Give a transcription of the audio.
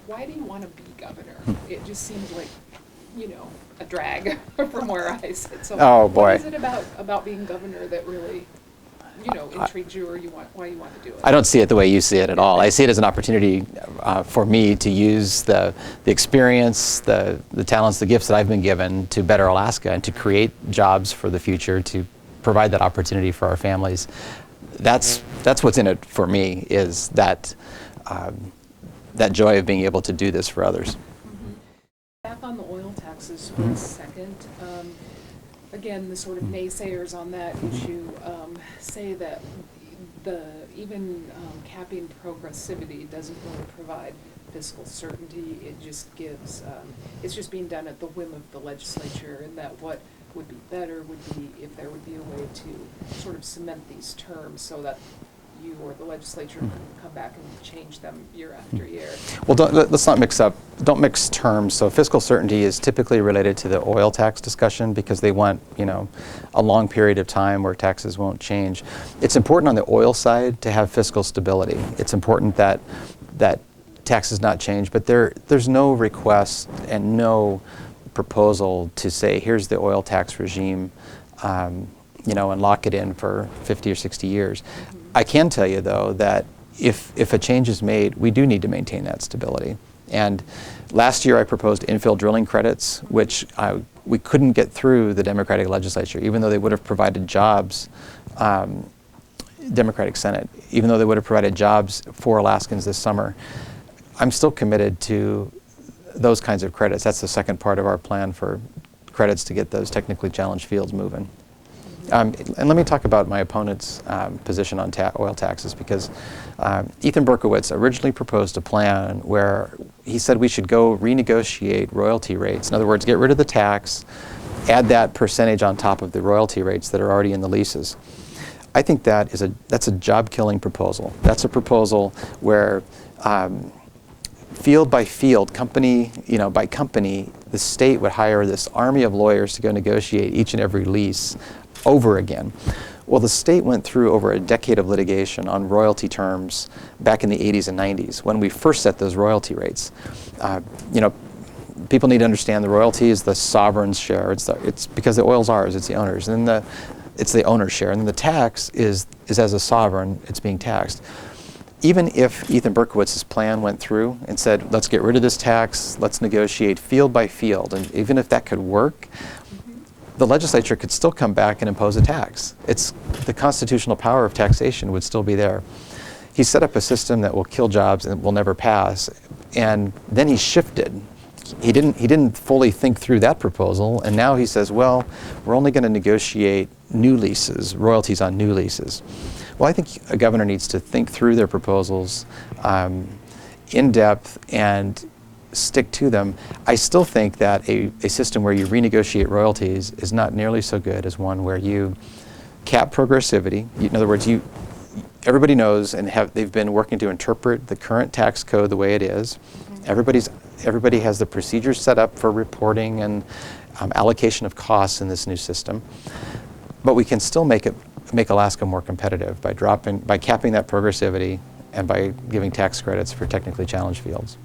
why do you want to be governor? It just seems like, a drag from where I sit. So Oh, boy. what is it about being governor that really, intrigues you, or why you want to do it? I don't see it the way you see it at all. I see it as an opportunity for me to use the experience, the talents, the gifts that I've been given to better Alaska and to create jobs for the future, to provide that opportunity for our families. That's what's in it for me, is that that joy of being able to do this for others. Back on the oil taxes for a second. Again, the sort of naysayers on that issue say that even capping progressivity doesn't really provide fiscal certainty. It just gives, it's just being done at the whim of the legislature, and that what would be better would be if there would be a way to sort of cement these terms so that you or the legislature can come back and change them year after year. Well, let's not don't mix terms. So fiscal certainty is typically related to the oil tax discussion, because they want, a long period of time where taxes won't change. It's important on the oil side to have fiscal stability. It's important that taxes not change, but there's no request and no proposal to say, here's the oil tax regime, and lock it in for 50 or 60 years. I can tell you, though, that if a change is made, we do need to maintain that stability. And last year I proposed infill drilling credits, which we couldn't get through the Democratic legislature, even though they would have provided jobs, Democratic Senate, even though they would have provided jobs for Alaskans this summer. I'm still committed to those kinds of credits. That's the second part of our plan for credits to get those technically challenged fields moving. And let me talk about my opponent's position on oil taxes, because Ethan Berkowitz originally proposed a plan where he said we should go renegotiate royalty rates. In other words, get rid of the tax, add that percentage on top of the royalty rates that are already in the leases. I think that's a job-killing proposal. That's a proposal where field by field, company by company, the state would hire this army of lawyers to go negotiate each and every lease over again. Well, the state went through over a decade of litigation on royalty terms back in the 80s and 90s when we first set those royalty rates. People need to understand the royalty is the sovereign's share. It's because the oil's ours, it's the owners, and then it's the owner's share, and then the tax is as a sovereign, it's being taxed. Even if Ethan Berkowitz's plan went through and said, let's get rid of this tax, let's negotiate field by field, and even if that could work, the legislature could still come back and impose a tax. The constitutional power of taxation would still be there. He set up a system that will kill jobs and will never pass, and then he shifted. He didn't fully think through that proposal, and now he says, well, we're only going to negotiate new leases, royalties on new leases. Well, I think a governor needs to think through their proposals in depth and stick to them. I still think that a system where you renegotiate royalties is not nearly so good as one where you cap progressivity. In other words, everybody knows and they've been working to interpret the current tax code the way it is. Everybody has the procedures set up for reporting and allocation of costs in this new system. But we can still make Alaska more competitive by capping that progressivity and by giving tax credits for technically challenged fields.